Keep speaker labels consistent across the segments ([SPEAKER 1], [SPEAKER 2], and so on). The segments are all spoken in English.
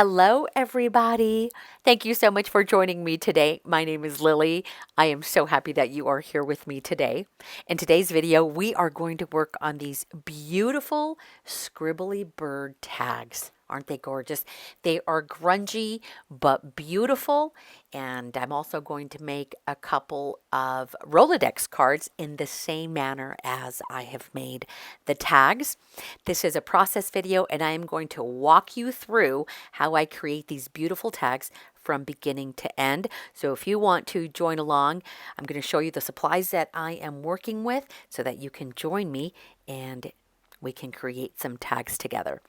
[SPEAKER 1] Hello, everybody. Thank you so much for joining me today. My name is Lily. I am so happy that you are here with me today. In today's video, we are going to work on these beautiful scribbly bird tags. Aren't they gorgeous? They are grungy but beautiful. And I'm also going to make a couple of Rolodex cards in the same manner as I have made the tags. This is a process video, and I am going to walk you through how I create these beautiful tags from beginning to end. So if you want to join along, I'm going to show you the supplies that I am working with so that you can join me and we can create some tags together.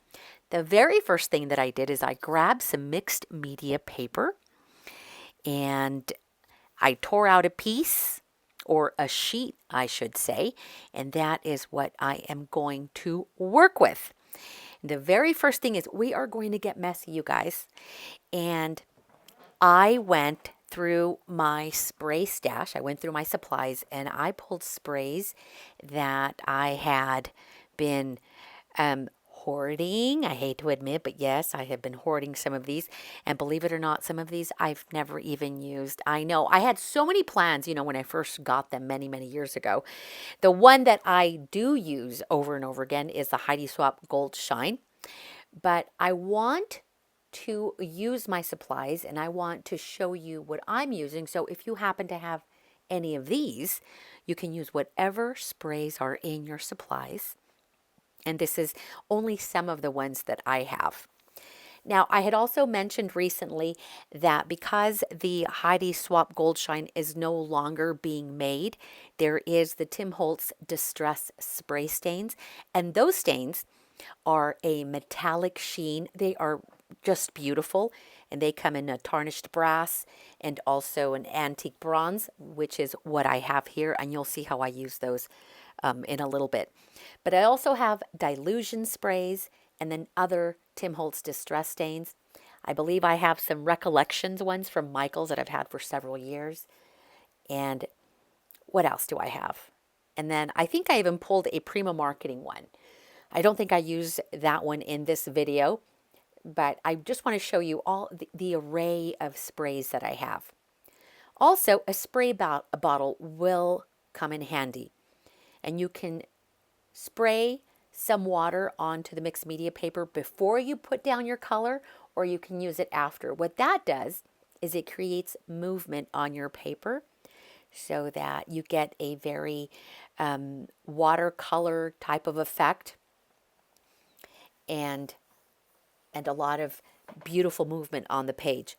[SPEAKER 1] The very first thing that I did is I grabbed some mixed media paper and I tore out a piece, or a sheet, I should say, and that is what I am going to work with. The very first thing is we are going to get messy, you guys. And I went through my spray stash. I went through my supplies and I pulled sprays that I had been hoarding. I hate to admit, but yes, I have been hoarding some of these. And believe it or not, some of these I've never even used. I know I had so many plans, when I first got them many, many years ago. The one that I do use over and over again is the Heidi Swapp Gold Shine. But I want to use my supplies and I want to show you what I'm using. So if you happen to have any of these, you can use whatever sprays are in your supplies. And this is only some of the ones that I have. Now, I had also mentioned recently that because the Heidi Swapp Gold Shine is no longer being made, there is the Tim Holtz Distress Spray Stains. And those stains are a metallic sheen. They are just beautiful. And they come in a tarnished brass and also an antique bronze, which is what I have here. And you'll see how I use those in a little bit. But I also have dilution sprays and then other Tim Holtz distress stains. I believe I have some Recollections ones from Michael's that I've had for several years. And what else do I have? And then I think I even pulled a Prima Marketing one. I don't think I use that one in this video, but I just want to show you all the array of sprays that I have. Also, a spray bottle will come in handy. And you can spray some water onto the mixed media paper before you put down your color, or you can use it after. What that does is it creates movement on your paper so that you get a very watercolor type of effect and a lot of beautiful movement on the page.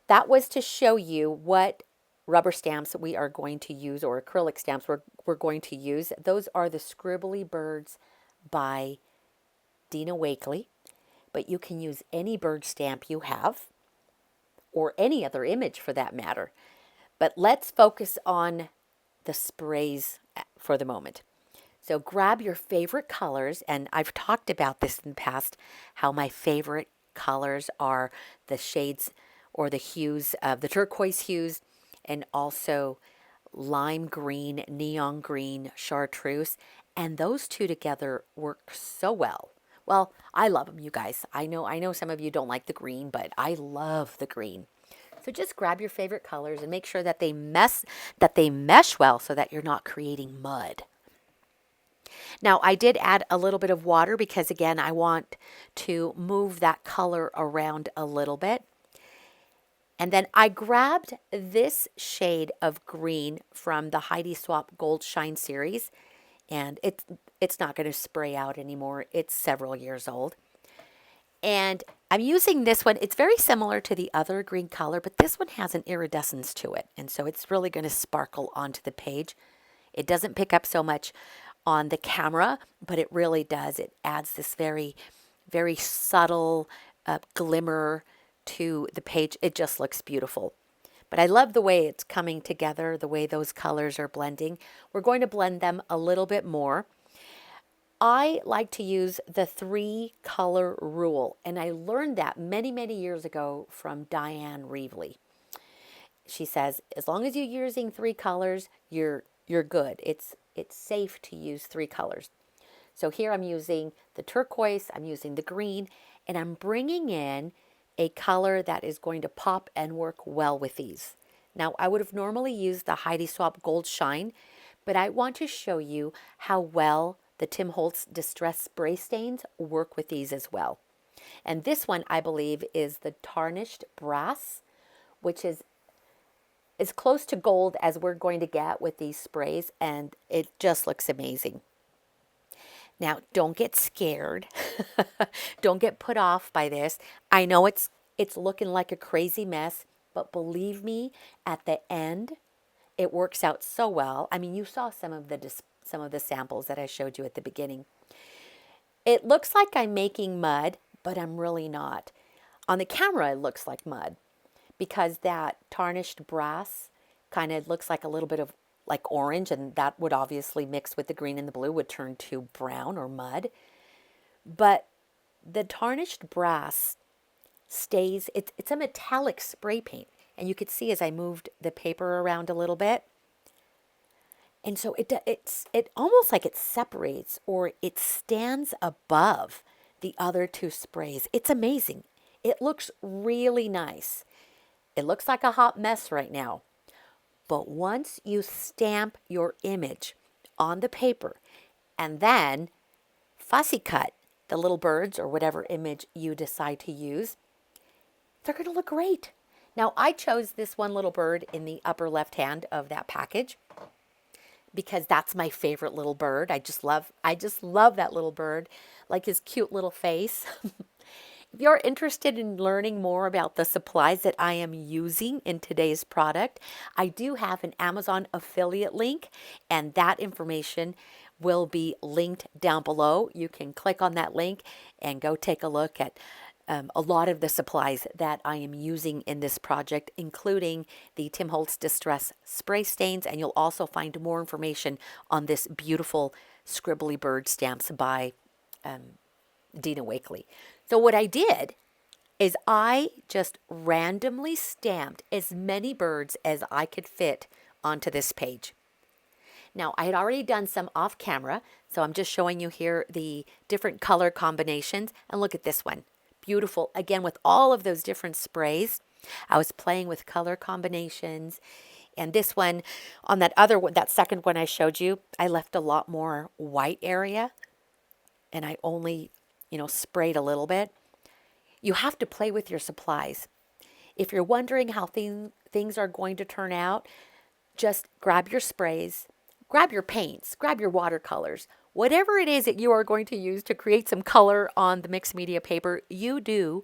[SPEAKER 1] That was to show you what rubber stamps we are going to use, or acrylic stamps we're going to use. Those are the Scribbly Birds by Dina Wakley, but you can use any bird stamp you have, or any other image for that matter. But let's focus on the sprays for the moment. So grab your favorite colors, and I've talked about this in the past, how my favorite colors are the shades or the hues of the turquoise hues, and also lime green, neon green, chartreuse. And those two together work so well. Well, I love them, you guys. I know some of you don't like the green, but I love the green. So just grab your favorite colors and make sure that they mesh well so that you're not creating mud. Now, I did add a little bit of water because, again, I want to move that color around a little bit. And then I grabbed this shade of green from the Heidi Swapp Gold Shine series. And it's not going to spray out anymore. It's several years old. And I'm using this one. It's very similar to the other green color, but this one has an iridescence to it. And so it's really going to sparkle onto the page. It doesn't pick up so much on the camera, but it really does. It adds this very, very subtle glimmer to the page. It just looks beautiful. But I love the way it's coming together, the way those colors are blending. We're going to blend them a little bit more. I like to use the 3-color rule, and I learned that many, many years ago from Diane Reevely. She says, as long as you're using 3 colors, you're good. It's safe to use 3 colors. So here I'm using the turquoise, I'm using the green, and I'm bringing in a color that is going to pop and work well with these. Now, I would have normally used the Heidi Swapp Gold Shine, but I want to show you how well the Tim Holtz Distress Spray Stains work with these as well. And this one, I believe, is the Tarnished Brass, which is as close to gold as we're going to get with these sprays, and it just looks amazing. Now, don't get scared. Don't get put off by this. I know it's looking like a crazy mess, but believe me, at the end, it works out so well. I mean, you saw some of the samples that I showed you at the beginning. It looks like I'm making mud, but I'm really not. On the camera, it looks like mud because that tarnished brass kind of looks like a little bit of like orange, and that would obviously mix with the green and the blue would turn to brown or mud. But the tarnished brass stays, it's a metallic spray paint. And you could see as I moved the paper around a little bit. And so it almost like it separates or it stands above the other two sprays. It's amazing. It looks really nice. It looks like a hot mess right now. But once you stamp your image on the paper and then fussy cut the little birds or whatever image you decide to use, they're going to look great. Now, I chose this one little bird in the upper left hand of that package because that's my favorite little bird. I just love that little bird, like his cute little face. If you're interested in learning more about the supplies that I am using in today's product, I do have an Amazon affiliate link, and that information will be linked down below. You can click on that link and go take a look at a lot of the supplies that I am using in this project, including the Tim Holtz Distress Spray Stains, and you'll also find more information on this beautiful Scribbly Bird stamps by Dina Wakley. So what I did is I just randomly stamped as many birds as I could fit onto this page. Now, I had already done some off camera, so I'm just showing you here the different color combinations. And look at this one. Beautiful. Again, with all of those different sprays, I was playing with color combinations. And this one, on that other one, that second one I showed you, I left a lot more white area. And I only, sprayed a little bit. You have to play with your supplies. If you're wondering how things are going to turn out, just grab your sprays, grab your paints, grab your watercolors, whatever it is that you are going to use to create some color on the mixed media paper, you do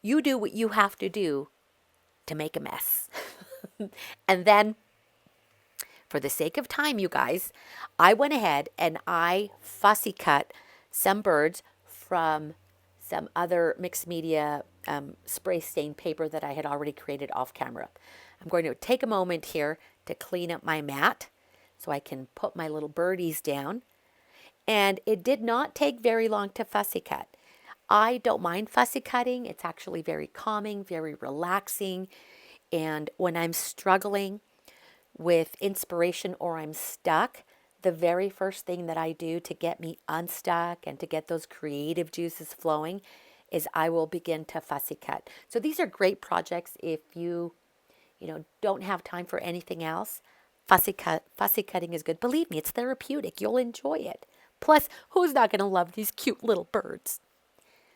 [SPEAKER 1] what you have to do to make a mess. And then, for the sake of time, you guys, I went ahead and I fussy cut some birds from some other mixed media spray stain paper that I had already created off camera. I'm going to take a moment here to clean up my mat so I can put my little birdies down. And it did not take very long to fussy cut. I don't mind fussy cutting. It's actually very calming, very relaxing. And when I'm struggling with inspiration or I'm stuck, the very first thing that I do to get me unstuck and to get those creative juices flowing is I will begin to fussy cut. So these are great projects if you don't have time for anything else. Fussy cutting is good. Believe me, it's therapeutic. You'll enjoy it. Plus, who's not going to love these cute little birds?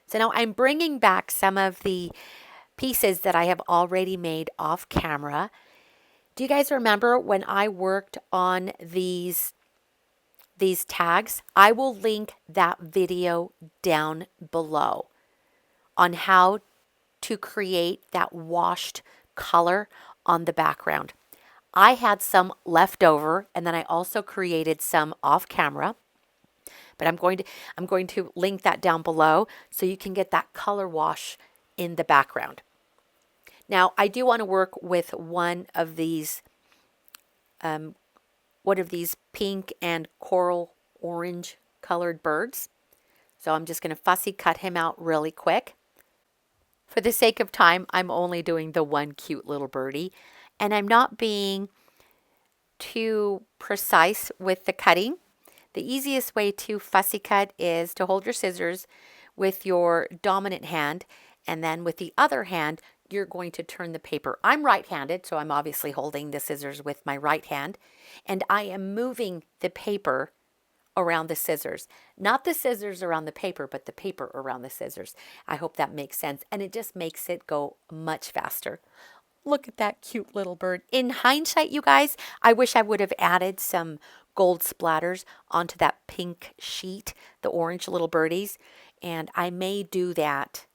[SPEAKER 1] So now I'm bringing back some of the pieces that I have already made off camera. Do you guys remember when I worked on these tags? I will link that video down below on how to create that washed color on the background. I had some left over, and then I also created some off camera. But I'm going to link that down below so you can get that color wash in the background. Now, I do want to work with one of these pink and coral orange colored birds. So I'm just going to fussy cut him out really quick. For the sake of time, I'm only doing the one cute little birdie, and I'm not being too precise with the cutting. The easiest way to fussy cut is to hold your scissors with your dominant hand, and then with the other hand, you're going to turn the paper. I'm right-handed, so I'm obviously holding the scissors with my right hand, and I am moving the paper around the scissors. Not the scissors around the paper, but the paper around the scissors. I hope that makes sense, and it just makes it go much faster. Look at that cute little bird. In hindsight, you guys, I wish I would have added some gold splatters onto that pink sheet, the orange little birdies, and I may do that.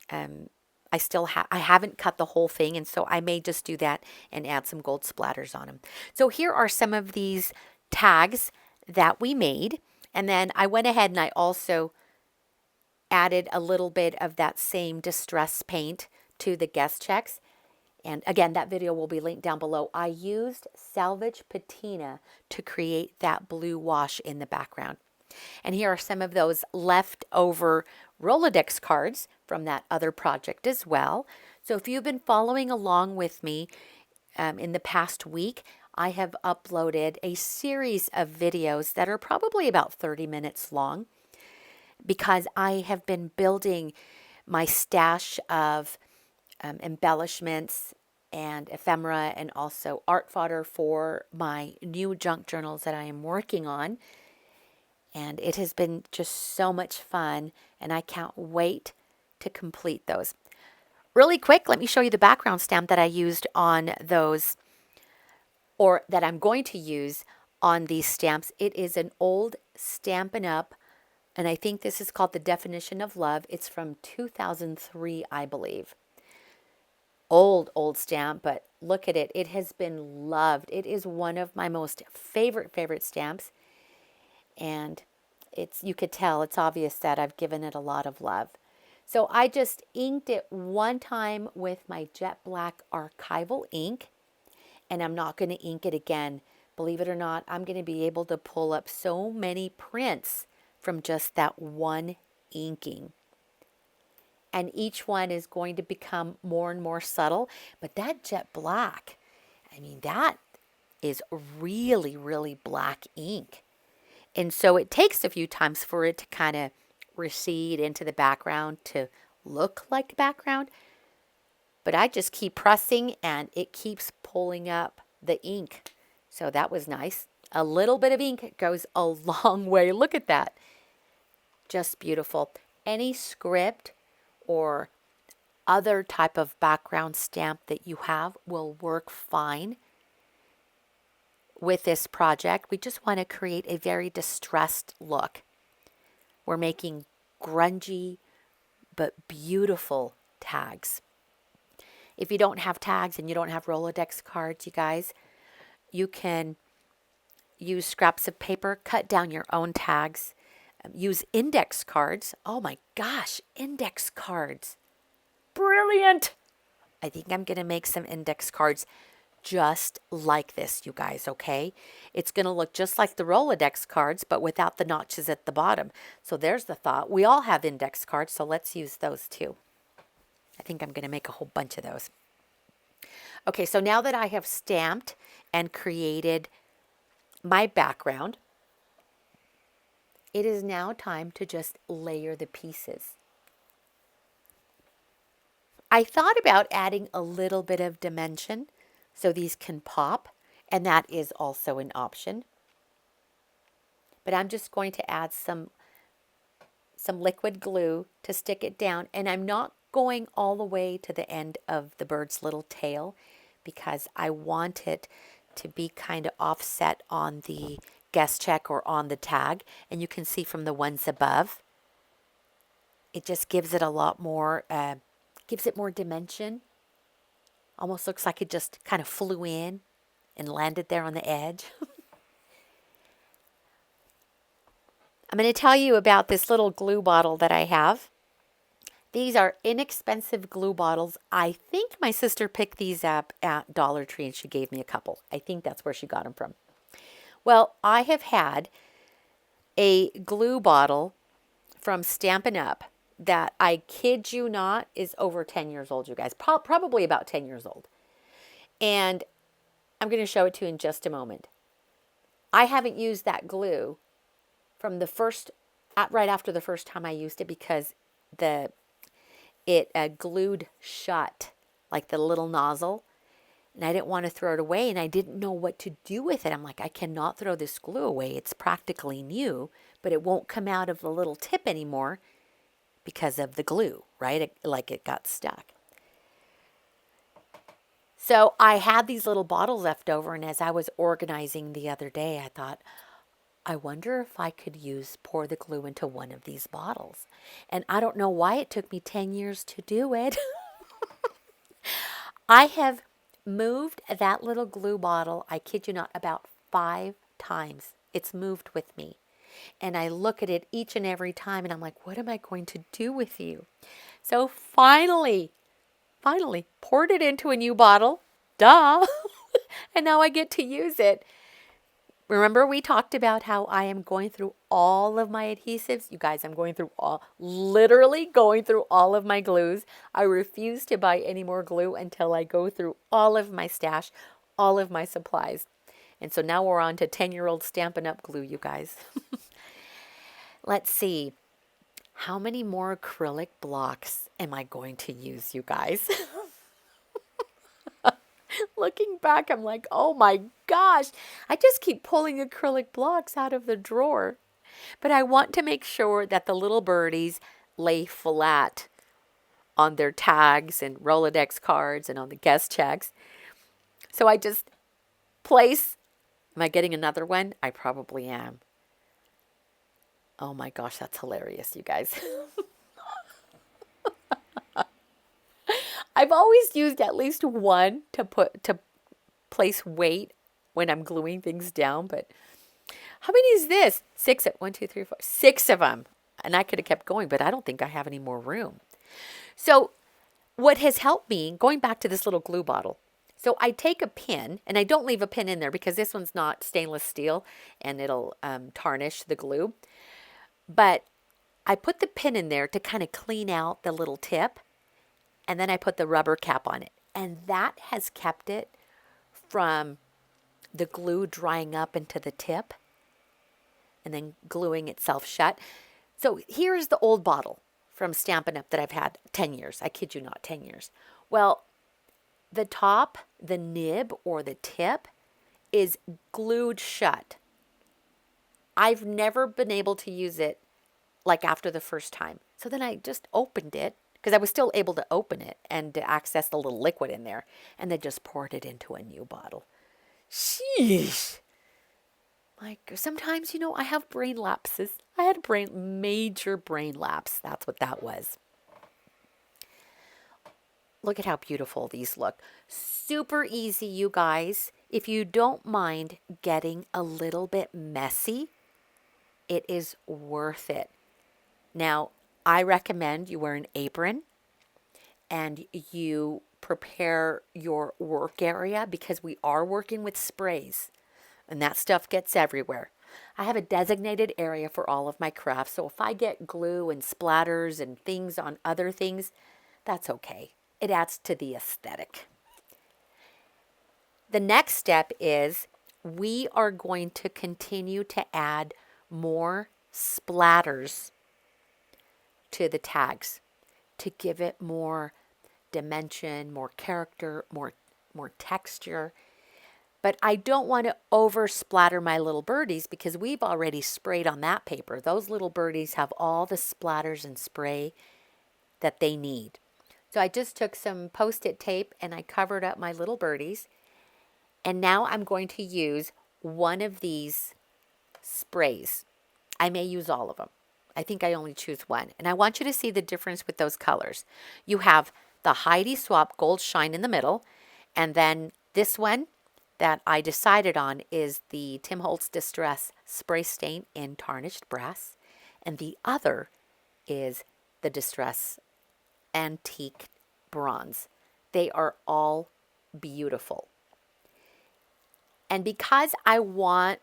[SPEAKER 1] I haven't cut the whole thing, and so I may just do that and add some gold splatters on them. So here are some of these tags that we made, and then I went ahead and I also added a little bit of that same distress paint to the guest checks. And again, that video will be linked down below. I used salvage patina to create that blue wash in the background. And here are some of those leftover Rolodex cards from that other project as well. So if you've been following along with me in the past week, I have uploaded a series of videos that are probably about 30 minutes long because I have been building my stash of embellishments and ephemera and also art fodder for my new junk journals that I am working on. And it has been just so much fun, and I can't wait to complete those. Really quick, let me show you the background stamp that I used on those, or that I'm going to use on these stamps. It is an old Stampin' Up, and I think this is called The Definition of Love. It's from 2003, I believe. Old stamp, but look at it. It has been loved. It is one of my most favorite stamps. And you could tell, it's obvious that I've given it a lot of love. So I just inked it one time with my jet black archival ink, and I'm not going to ink it again. Believe it or not, I'm going to be able to pull up so many prints from just that one inking. And each one is going to become more and more subtle. But that jet black, I mean, that is really black ink. And so it takes a few times for it to kind of recede into the background to look like background. But I just keep pressing and it keeps pulling up the ink. So that was nice. A little bit of ink goes a long way. Look at that. Just beautiful. Any script or other type of background stamp that you have will work fine with this project. We just want to create a very distressed look. We're making grungy but beautiful tags. If you don't have tags and you don't have Rolodex cards, you guys, you can use scraps of paper, cut down your own tags, use index cards. Oh my gosh, index cards. Brilliant. I think I'm going to make some index cards just like this, you guys, okay? It's going to look just like the Rolodex cards, but without the notches at the bottom. So there's the thought. We all have index cards, so let's use those too. I think I'm going to make a whole bunch of those. Okay, so now that I have stamped and created my background, it is now time to just layer the pieces. I thought about adding a little bit of dimension so these can pop, and that is also an option. But I'm just going to add some liquid glue to stick it down, and I'm not going all the way to the end of the bird's little tail because I want it to be kind of offset on the guest check or on the tag, and you can see from the ones above, it just gives it a lot more, gives it more dimension. Almost looks like it just kind of flew in and landed there on the edge. I'm going to tell you about this little glue bottle that I have. These are inexpensive glue bottles. I think my sister picked these up at Dollar Tree and she gave me a couple. I think that's where she got them from. Well, I have had a glue bottle from Stampin' Up that, I kid you not, is over 10 years old, you guys. Probably about 10 years old. And I'm going to show it to you in just a moment. I haven't used that glue from the first, right after the first time I used it, because it glued shut, like the little nozzle, and I didn't want to throw it away, and I didn't know what to do with it. I'm like, I cannot throw this glue away. It's practically new, but it won't come out of the little tip anymore because of the glue, right? It got stuck. So I had these little bottles left over, and as I was organizing the other day, I thought, I wonder if I could pour the glue into one of these bottles. And I don't know why it took me 10 years to do it. I have moved that little glue bottle, I kid you not, about 5 times. It's moved with me. And I look at it each and every time, and I'm like, what am I going to do with you? So finally, poured it into a new bottle. Duh. And now I get to use it. Remember, we talked about how I am going through all of my adhesives? You guys, I'm literally going through all of my glues. I refuse to buy any more glue until I go through all of my stash, all of my supplies. And so now we're on to 10-year-old Stampin' Up! Glue, you guys. Let's see. How many more acrylic blocks am I going to use, you guys? Looking back, I'm like, oh my gosh, I just keep pulling acrylic blocks out of the drawer. But I want to make sure that the little birdies lay flat on their tags and Rolodex cards and on the guest checks. So I just place, am I getting another one? I probably am. Oh my gosh, that's hilarious, you guys. I've always used at least one to place weight when I'm gluing things down, but how many is this? 6 at 1, 2, 3, 4, 6 of them. And I could have kept going, but I don't think I have any more room. So what has helped me, going back to this little glue bottle, so I take a pin, and I don't leave a pin in there because this one's not stainless steel and it'll tarnish the glue. But I put the pin in there to kind of clean out the little tip, and then I put the rubber cap on it. And that has kept it from the glue drying up into the tip and then gluing itself shut. So here's the old bottle from Stampin' Up! That I've had 10 years. I kid you not, 10 years. Well, the top, the nib or the tip is glued shut. I've never been able to use it like after the first time. So then I just opened it, because I was still able to open it and to access the little liquid in there, and then just poured it into a new bottle. Sheesh. Sometimes, I have brain lapses. I had major brain lapse. That's what that was. Look at how beautiful these look. Super easy, you guys. If you don't mind getting a little bit messy, it is worth it. Now, I recommend you wear an apron and you prepare your work area, because we are working with sprays and that stuff gets everywhere. I have a designated area for all of my crafts, so if I get glue and splatters and things on other things, that's okay. It adds to the aesthetic. The next step is we are going to continue to add more splatters to the tags to give it more dimension, more character, more texture. But I don't want to over splatter my little birdies, because we've already sprayed on that paper. Those little birdies have all the splatters and spray that they need. So I just took some Post-it tape and I covered up my little birdies. And now I'm going to use one of these sprays. I may use all of them. I think I only choose one. And I want you to see the difference with those colors. You have the Heidi Swapp Gold Shine in the middle. And then this one that I decided on is the Tim Holtz Distress Spray Stain in Tarnished Brass. And the other is the Distress Antique Bronze. They are all beautiful. And because I want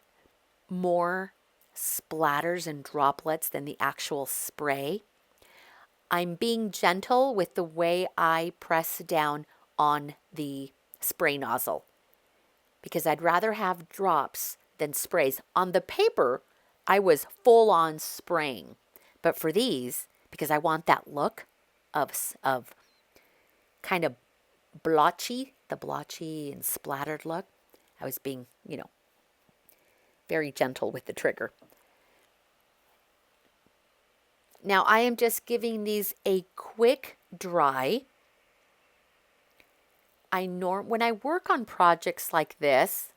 [SPEAKER 1] more splatters and droplets than the actual spray, I'm being gentle with the way I press down on the spray nozzle, because I'd rather have drops than sprays. On the paper, I was full on spraying. But for these, because I want that look of kind of blotchy, the blotchy and splattered look, I was being, very gentle with the trigger. Now I am just giving these a quick dry. When I work on projects like this,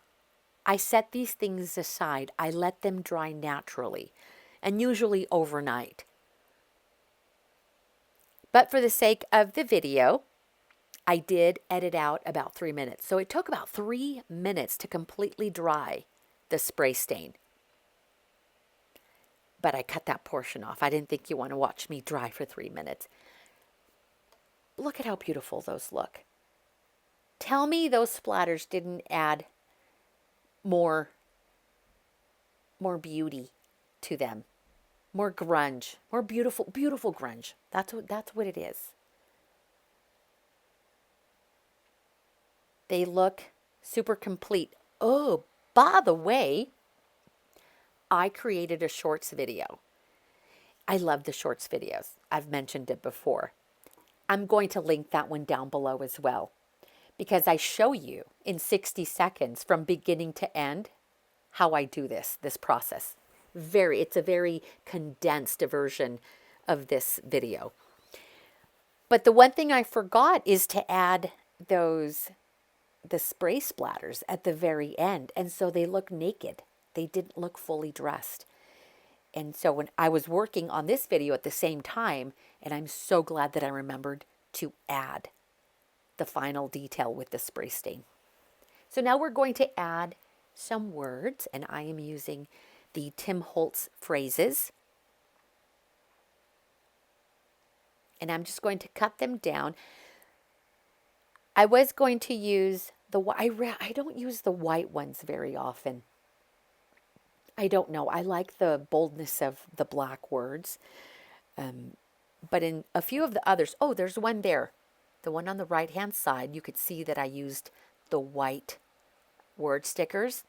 [SPEAKER 1] I set these things aside. I let them dry naturally, and usually overnight. But for the sake of the video, I did edit out about 3 minutes. So it took about 3 minutes to completely dry the spray stain. But I cut that portion off. I didn't think you want to watch me dry for 3 minutes. Look at how beautiful those look. Tell me those splatters didn't add more beauty to them. More grunge, more beautiful grunge. That's what it is. They look super complete. Oh, by the way, I created a shorts video. I love the shorts videos. I've mentioned it before. I'm going to link that one down below as well, because I show you in 60 seconds from beginning to end how I do this process. It's a very condensed version of this video. But the one thing I forgot is to add the spray splatters at the very end. And so they look naked. They didn't look fully dressed. And so when I was working on this video at the same time, and I'm so glad that I remembered to add the final detail with the spray stain. So now we're going to add some words, and I am using the Tim Holtz phrases. And I'm just going to cut them down. I was going to use I don't use the white ones very often. I don't know. I like the boldness of the black words. But in a few of the others, oh, there's one there. The one on the right-hand side, you could see that I used the white word stickers.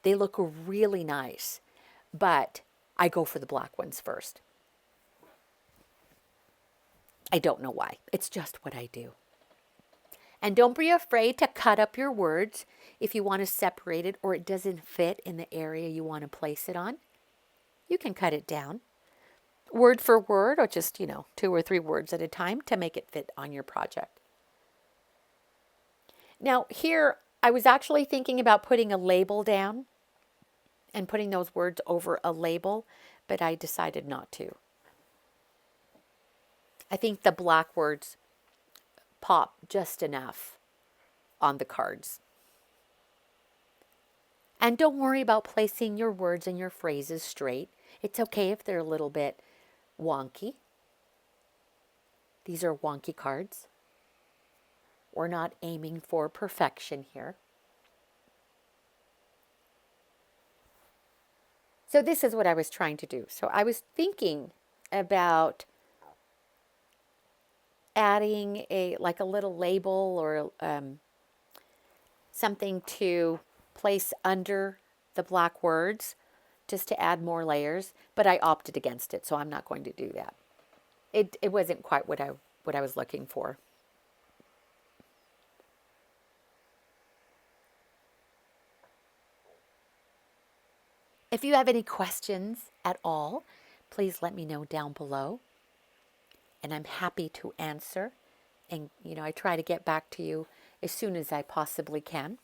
[SPEAKER 1] They look really nice, but I go for the black ones first. I don't know why. It's just what I do. And don't be afraid to cut up your words if you want to separate it or it doesn't fit in the area you want to place it on. You can cut it down word for word, or just, 2 or 3 words at a time to make it fit on your project. Now here, I was actually thinking about putting a label down and putting those words over a label, but I decided not to. I think the black words pop just enough on the cards. And don't worry about placing your words and your phrases straight. It's okay if they're a little bit wonky. These are wonky cards. We're not aiming for perfection here. So this is what I was trying to do. So I was thinking about adding a little label or something to place under the black words just to add more layers, but I opted against it, so I'm not going to do that. It wasn't quite what I was looking for. If you have any questions at all, please let me know down below, and I'm happy to answer. And, I try to get back to you as soon as I possibly can.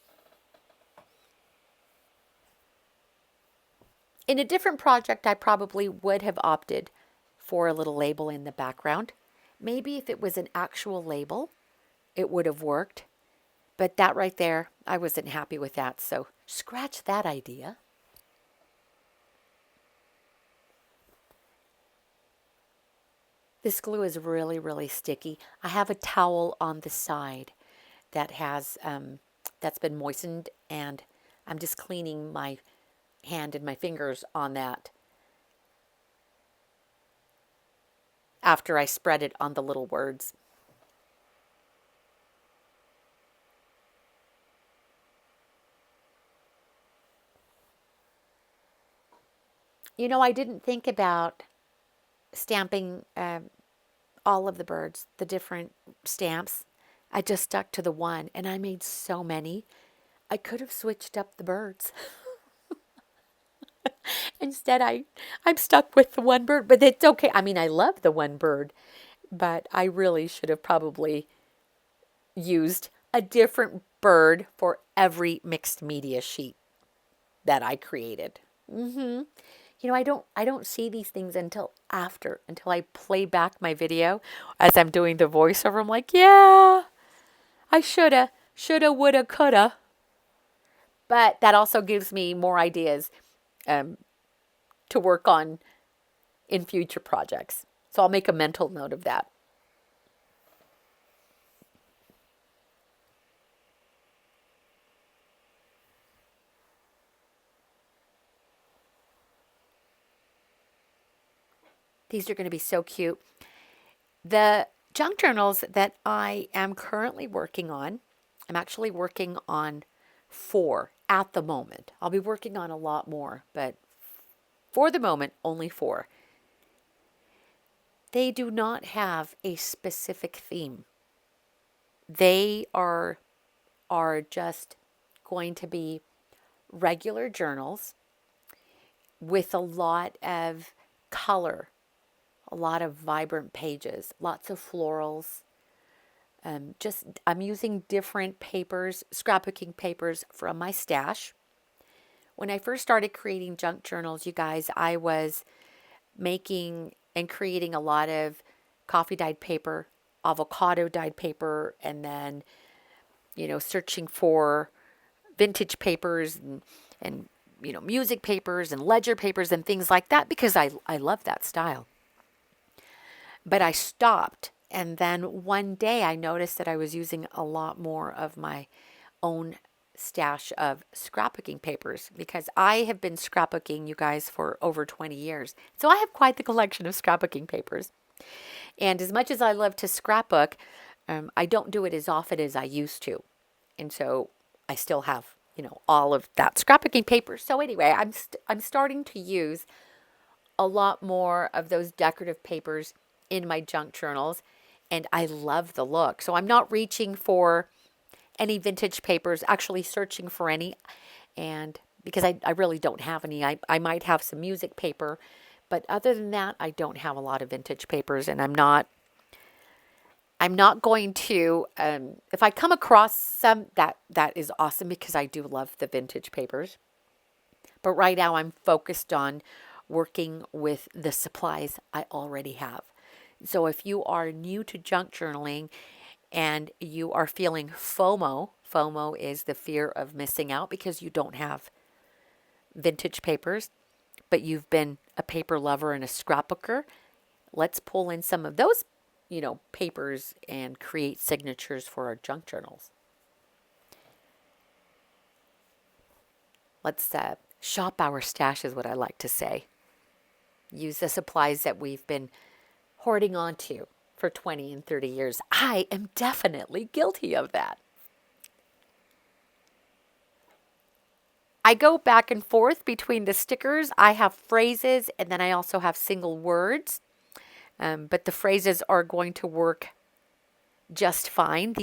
[SPEAKER 1] In a different project, I probably would have opted for a little label in the background. Maybe if it was an actual label, it would have worked. But that right there, I wasn't happy with that, so scratch that idea. This glue is really, really sticky. I have a towel on the side that has that's been moistened, and I'm just cleaning my hand and my fingers on that after I spread it on the little words. I didn't think about stamping all of the birds, the different stamps. I just stuck to the one, and I made so many. I could have switched up the birds. Instead, I'm stuck with the one bird, but it's okay. I mean, I love the one bird, but I really should have probably used a different bird for every mixed media sheet that I created. I don't see these things until I play back my video as I'm doing the voiceover. I'm like, yeah, I shoulda, woulda, coulda. But that also gives me more ideas um, to work on in future projects. So I'll make a mental note of that. These are going to be so cute. The junk journals that I am currently working on, I'm actually working on 4 at the moment. I'll be working on a lot more, but for the moment, only 4. They do not have a specific theme. They are just going to be regular journals with a lot of color, a lot of vibrant pages, lots of florals. I'm using different papers, scrapbooking papers from my stash. When I first started creating junk journals, you guys, I was making and creating a lot of coffee dyed paper, avocado dyed paper, and then, searching for vintage papers and music papers and ledger papers and things like that because I love that style. But I stopped. And then one day I noticed that I was using a lot more of my own stash of scrapbooking papers because I have been scrapbooking, you guys, for over 20 years. So I have quite the collection of scrapbooking papers. And as much as I love to scrapbook, I don't do it as often as I used to. And so I still have, all of that scrapbooking paper. So anyway, I'm starting to use a lot more of those decorative papers in my junk journals, and I love the look. So I'm not reaching for any vintage papers, actually searching for any, and because I really don't have any. I might have some music paper, but other than that, I don't have a lot of vintage papers, and I'm not going to. If I come across some, that is awesome because I do love the vintage papers. But right now, I'm focused on working with the supplies I already have. So if you are new to junk journaling and you are feeling FOMO is the fear of missing out because you don't have vintage papers, but you've been a paper lover and a scrapbooker, let's pull in some of those, papers and create signatures for our junk journals. Let's shop our stash is what I like to say. Use the supplies that we've been hoarding onto for 20 and 30 years. I am definitely guilty of that. I go back and forth between the stickers. I have phrases and then I also have single words. But the phrases are going to work just fine.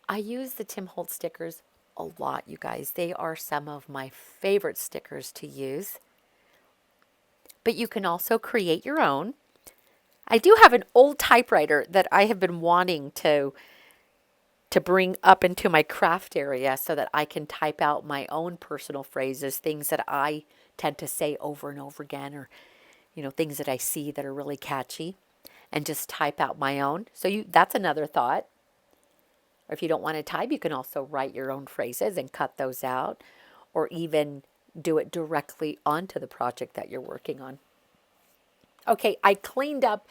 [SPEAKER 1] I use the Tim Holtz stickers a lot, you guys. They are some of my favorite stickers to use. But you can also create your own. I do have an old typewriter that I have been wanting to bring up into my craft area so that I can type out my own personal phrases, things that I tend to say over and over again, or things that I see that are really catchy, and just type out my own. So that's another thought. Or if you don't want to type, you can also write your own phrases and cut those out, or even do it directly onto the project that you're working on. Okay, I cleaned up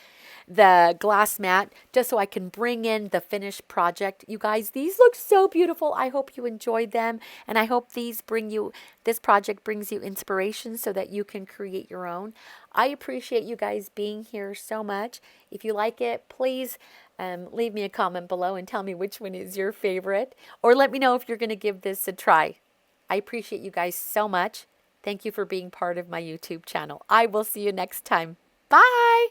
[SPEAKER 1] the glass mat just so I can bring in the finished project. You guys, these look so beautiful. I hope you enjoyed them, and I hope this project brings you inspiration so that you can create your own. I appreciate you guys being here so much. If you like it, please leave me a comment below and tell me which one is your favorite, or let me know if you're going to give this a try. I appreciate you guys so much. Thank you for being part of my YouTube channel. I will see you next time. Bye!